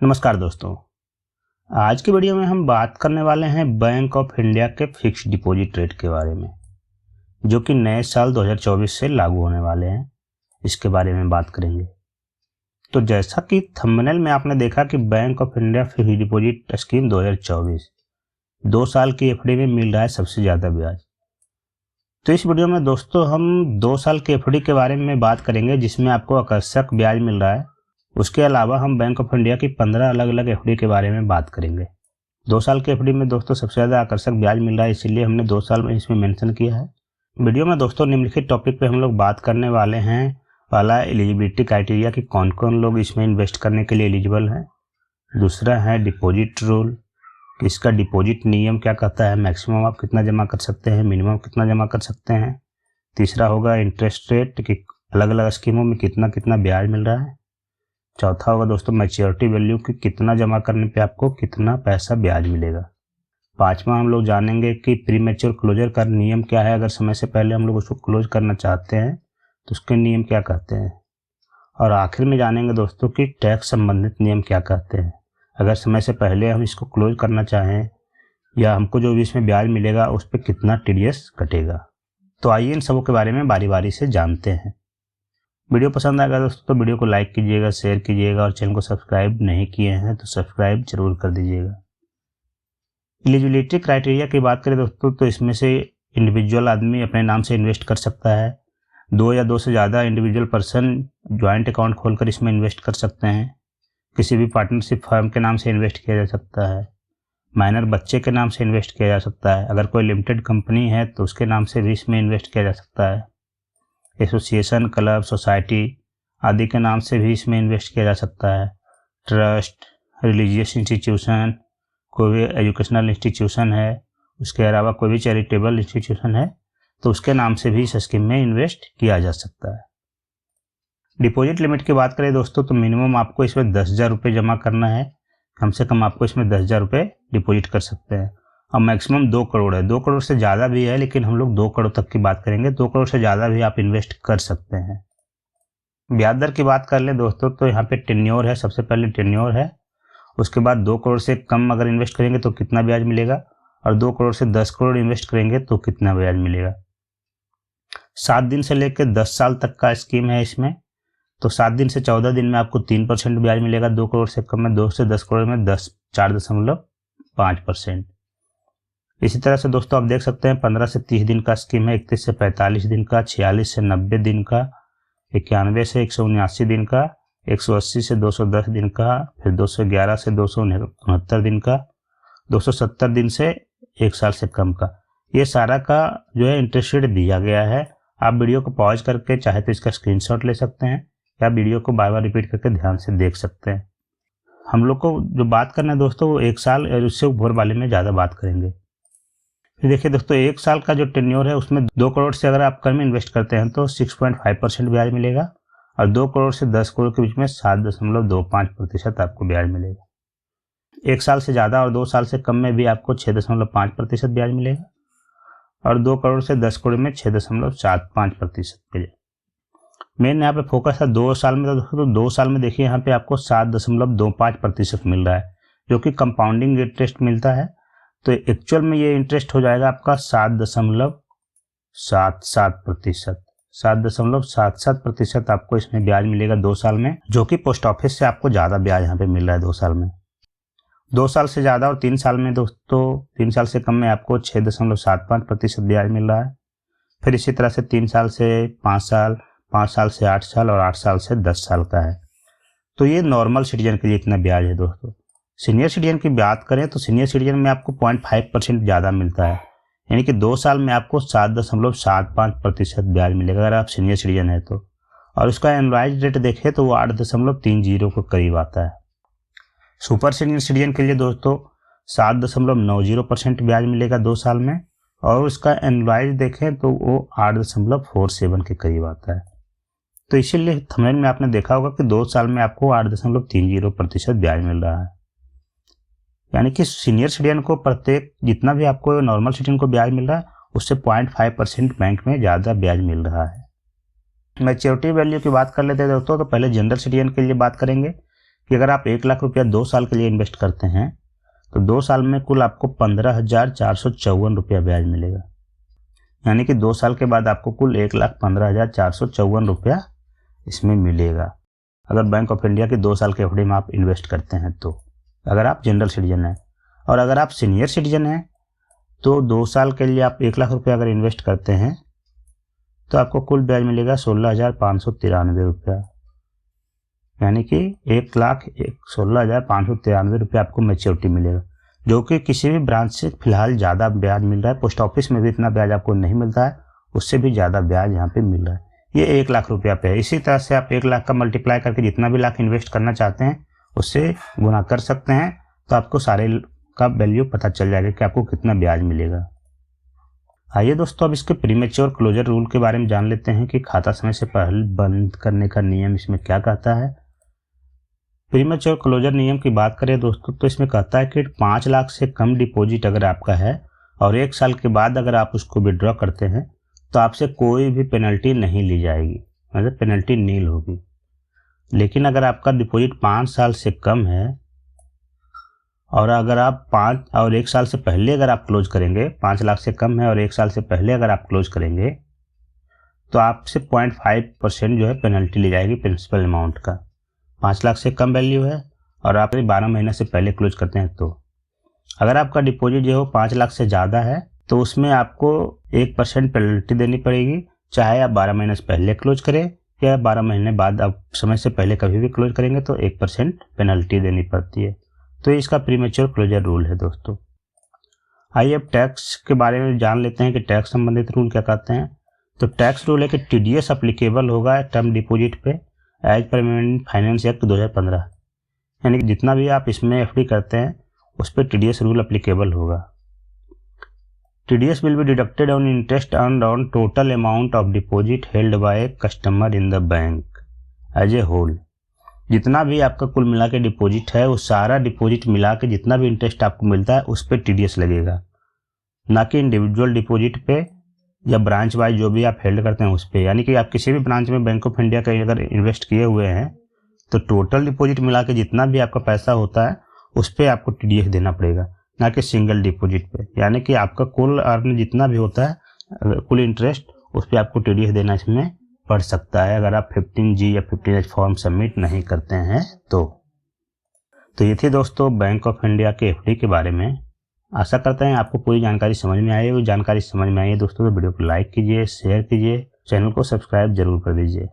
नमस्कार दोस्तों। आज की वीडियो में हम बात करने वाले हैं बैंक ऑफ इंडिया के फिक्स्ड डिपॉजिट रेट के बारे में, जो कि नए साल 2024 से लागू होने वाले हैं। इसके बारे में बात करेंगे। तो जैसा कि थंबनेल में आपने देखा कि bank of India fixed deposit scheme 2024 2 साल की एफडी में मिल रहा है सबसे ज़्यादा ब्याज। तो इस वीडियो में दोस्तों हम 2 साल की एफडी के बारे में बात करेंगे, जिसमें आपको आकर्षक ब्याज मिल रहा है। उसके अलावा हम बैंक ऑफ इंडिया की 15 अलग अलग एफडी के बारे में बात करेंगे। 2 साल की एफडी में दोस्तों सबसे ज़्यादा आकर्षक ब्याज मिल रहा है, इसीलिए हमने 2 साल में इसमें मेंशन किया है। वीडियो में दोस्तों निम्नलिखित टॉपिक पे हम लोग बात करने वाले हैं। पहला, एलिजिबिलिटी क्राइटेरिया कि कौन कौन लोग इसमें इन्वेस्ट करने के लिए एलिजिबल हैं। दूसरा है डिपॉजिट रूल, इसका डिपॉजिट नियम क्या कहता है, मैक्सिमम आप कितना जमा कर सकते हैं, मिनिमम कितना जमा कर सकते हैं। तीसरा होगा इंटरेस्ट रेट कि अलग अलग स्कीमों में कितना कितना ब्याज मिल रहा है। चौथा होगा दोस्तों मैच्योरिटी वैल्यू कि कितना जमा करने पे आपको कितना पैसा ब्याज मिलेगा। पांचवा हम लोग जानेंगे कि प्री मैच्योर क्लोजर का नियम क्या है, अगर समय से पहले हम लोग उसको क्लोज करना चाहते हैं तो उसके नियम क्या कहते हैं। और आखिर में जानेंगे दोस्तों कि टैक्स संबंधित नियम क्या कहते हैं, अगर समय से पहले हम इसको क्लोज करना चाहें या हमको जो भी इसमें ब्याज मिलेगा उस पर कितना टीडीएस कटेगा। तो आइए इन सबों के बारे में बारी बारी से जानते हैं। वीडियो पसंद आएगा दोस्तों तो वीडियो को लाइक कीजिएगा, शेयर कीजिएगा और चैनल को सब्सक्राइब नहीं किए हैं तो सब्सक्राइब जरूर कर दीजिएगा। एलिजिबिलिटी क्राइटेरिया की बात करें दोस्तों तो इसमें से इंडिविजुअल आदमी अपने नाम से इन्वेस्ट कर सकता है। 2 या 2 से ज़्यादा इंडिविजुअल पर्सन ज्वाइंट अकाउंट खोलकर इसमें इन्वेस्ट कर सकते हैं। किसी भी पार्टनरशिप फर्म के नाम से इन्वेस्ट किया जा सकता है। माइनर बच्चे के नाम से इन्वेस्ट किया जा सकता है। अगर कोई लिमिटेड कंपनी है तो उसके नाम से भी इसमें इन्वेस्ट किया जा सकता है। एसोसिएशन, क्लब, सोसाइटी आदि के नाम से भी इसमें इन्वेस्ट किया जा सकता है। ट्रस्ट, रिलीजियस इंस्टीट्यूशन, कोई भी एजुकेशनल इंस्टीट्यूशन है, उसके अलावा कोई भी चैरिटेबल इंस्टीट्यूशन है तो उसके नाम से भी इस स्कीम में इन्वेस्ट किया जा सकता है। डिपॉजिट लिमिट की बात करें दोस्तों तो मिनिमम आपको इसमें 10,000 रुपये जमा करना है। कम से कम आपको इसमें 10,000 रुपये डिपॉजिट कर सकते हैं। और मैक्सिमम 2 करोड़ है। 2 करोड़ से ज़्यादा भी है, लेकिन हम लोग 2 करोड़ तक की बात करेंगे। 2 करोड़ से ज़्यादा भी आप इन्वेस्ट कर सकते हैं। ब्याज दर की बात कर लें दोस्तों तो यहाँ पे टेन्योर है, सबसे पहले टेन्योर है। उसके बाद 2 करोड़ से कम अगर इन्वेस्ट करेंगे तो कितना ब्याज मिलेगा, और 2 करोड़ से 10 करोड़ इन्वेस्ट करेंगे तो कितना ब्याज मिलेगा। 7 दिन से लेकर 10 साल तक का स्कीम है इसमें। तो 7 दिन से 14 दिन में आपको 3% ब्याज मिलेगा। 2 करोड़ से कम में 2 से 10 करोड़ में 4.5%। इसी तरह से दोस्तों आप देख सकते हैं 15 से 30 दिन का स्कीम है, 31 से 45 दिन का, 46 से 90 दिन का, 91 से 179 दिन का, 180 से 210 दिन का, फिर 211 से 269 दिन का, 270 दिन से 1 साल से कम का। ये सारा का जो है इंटरेस्ट रेट दिया गया है। आप वीडियो को पॉज करके चाहे तो इसका स्क्रीनशॉट ले सकते हैं या वीडियो को बार बार रिपीट करके ध्यान से देख सकते हैं। हम लोग को जो बात करना है दोस्तों वो 1 साल और उससे ऊपर वाले में ज़्यादा बात करेंगे। फिर देखिए दोस्तों 1 साल का जो टेन्योर है उसमें 2 करोड़ से अगर आप कम इन्वेस्ट करते हैं तो 6.5% ब्याज मिलेगा, और 2 करोड़ से 10 करोड़ के बीच में 7.25% आपको ब्याज मिलेगा। 1 साल से ज़्यादा और 2 साल से कम में भी आपको 6.5% ब्याज मिलेगा, और 2 करोड़ से 10 करोड़ में 6.75% मिलेगा। मेन यहाँ पे फोकस है 2 साल में। तो 2 साल में देखिए यहाँ पे आपको 7.25% मिल रहा है, जो कि कंपाउंडिंग इंटरेस्ट मिलता है। तो एक्चुअल में ये इंटरेस्ट हो जाएगा आपका 7.77%। 7.77% आपको इसमें ब्याज मिलेगा 2 साल में, जो कि पोस्ट ऑफिस से आपको ज़्यादा ब्याज यहाँ पे मिल रहा है 2 साल में। 2 साल से ज़्यादा और 3 साल में दोस्तों 3 साल से कम में आपको 6.75% ब्याज मिल रहा है। फिर इसी तरह से 3 साल से 5 साल, 5 साल से 8 साल और 8 साल से 10 साल का है। तो ये नॉर्मल सिटीजन के लिए इतना ब्याज है दोस्तों। सीनियर सिटीजन की बात करें तो सीनियर सिटीजन में आपको 0.5% ज़्यादा मिलता है, यानी कि 2 साल में आपको 7.75% ब्याज मिलेगा अगर आप सीनियर सिटीजन है तो। और उसका एनुअलाइज रेट देखें तो वो 8.30 के करीब आता है। सुपर सीनियर सिटीजन के लिए दोस्तों 7.90% ब्याज मिलेगा 2 साल में, और उसका एनुअलाइज देखें तो वो 8.47 के करीब आता है। तो इसीलिए थंबनेल में आपने देखा होगा कि 2 साल में आपको 8.30% ब्याज मिल रहा है। यानी कि सीनियर सिटीजन को प्रत्येक जितना भी आपको नॉर्मल सिटीजन को ब्याज मिल रहा है उससे 0.5% बैंक में ज़्यादा ब्याज मिल रहा है। मैच्योरिटी वैल्यू की बात कर लेते हैं दोस्तों। तो पहले जनरल सिटीजन के लिए बात करेंगे कि अगर आप 1 लाख रुपया 2 साल के लिए इन्वेस्ट करते हैं तो 2 साल में कुल आपको 15,454 रुपया ब्याज मिलेगा। यानी कि 2 साल के बाद आपको कुल 1,15,454 रुपया इसमें मिलेगा अगर बैंक ऑफ इंडिया के 2 साल के एफडी में आप इन्वेस्ट करते हैं तो, अगर आप जनरल सिटीजन हैं। और अगर आप सीनियर सिटीजन हैं तो 2 साल के लिए आप 1 लाख रुपया अगर इन्वेस्ट करते हैं तो आपको कुल ब्याज मिलेगा 16,593 रुपया। यानी कि 1,16,593 रुपया आपको मैच्योरिटी मिलेगा, जो कि किसी भी ब्रांच से फिलहाल ज़्यादा ब्याज मिल रहा है। पोस्ट ऑफिस में भी इतना ब्याज आपको नहीं मिलता है, उससे भी ज़्यादा ब्याज यहाँ पे मिल रहा है। ये 1 लाख रुपया पे है। इसी तरह से आप 1 लाख का मल्टीप्लाई करके जितना भी लाख इन्वेस्ट करना चाहते हैं उससे गुना कर सकते हैं, तो आपको सारे का वैल्यू पता चल जाएगा कि आपको कितना ब्याज मिलेगा। आइए दोस्तों, अब इसके प्रीमेच्योर क्लोजर रूल के बारे में जान लेते हैं कि खाता समय से पहले बंद करने का नियम इसमें क्या कहता है। प्रीमेच्योर क्लोजर नियम की बात करें दोस्तों तो इसमें कहता है कि 5 लाख से कम डिपॉजिट अगर आपका है और 1 साल के बाद अगर आप उसको विड्रॉ करते हैं तो आपसे कोई भी पेनल्टी नहीं ली जाएगी, मतलब पेनल्टी नील होगी। लेकिन अगर आपका डिपॉजिट 5 साल से कम है और अगर आप 5 और 1 साल से पहले अगर आप क्लोज करेंगे, 5 लाख से कम है और 1 साल से पहले अगर आप क्लोज करेंगे तो आपसे 0.5% जो है पेनल्टी ली जाएगी प्रिंसिपल अमाउंट का। 5 लाख से कम वैल्यू है और आप 12 महीने से पहले क्लोज करते हैं तो। अगर आपका डिपॉजिट जो है 5 लाख से ज़्यादा है तो उसमें आपको 1% पेनल्टी देनी पड़ेगी, चाहे आप 12 महीने से पहले क्लोज करें या 12 महीने बाद आप समय से पहले कभी भी क्लोज करेंगे तो 1% पेनल्टी देनी पड़ती है। तो इसका प्रीमेच्योर क्लोजर रूल है दोस्तों। आइए अब टैक्स के बारे में जान लेते हैं कि टैक्स संबंधित रूल क्या कहते हैं। तो टैक्स रूल है कि टीडीएस अप्लीकेबल होगा टर्म डिपॉजिट पे एज पर फाइनेंस एक्ट 2015। यानी कि जितना भी आप इसमें एफडी करते हैं उस पर टीडीएस रूल अप्लीकेबल होगा। TDS will be deducted on interest earned on total amount of deposit held by customer in the bank as a whole. जितना भी आपका कुल मिला के डिपॉजिट है, वो सारा डिपॉजिट मिला के जितना भी इंटरेस्ट आपको मिलता है उस पर टीडीएस लगेगा, ना कि इंडिविजुअल डिपॉजिट पे या ब्रांच वाइज जो भी आप हेल्ड करते हैं उस पर। यानी कि आप किसी भी ब्रांच में बैंक ऑफ इंडिया का अगर इन्वेस्ट किए हुए हैं तो टोटल डिपॉजिट मिला के जितना भी आपका पैसा होता है उस पर आपको टीडीएस देना पड़ेगा, ना कि सिंगल डिपॉजिट पे। यानी कि आपका कुल अर्न जितना भी होता है, कुल इंटरेस्ट, उस पर आपको टीडीएस देना इसमें पड़ सकता है अगर आप 15G या 15H फॉर्म सबमिट नहीं करते हैं तो। ये थी दोस्तों बैंक ऑफ इंडिया के एफडी के बारे में। आशा करते हैं आपको पूरी जानकारी समझ में आई है। वो जानकारी समझ में आई है दोस्तों तो वीडियो को लाइक कीजिए, शेयर कीजिए, चैनल को सब्सक्राइब जरूर कर दीजिए।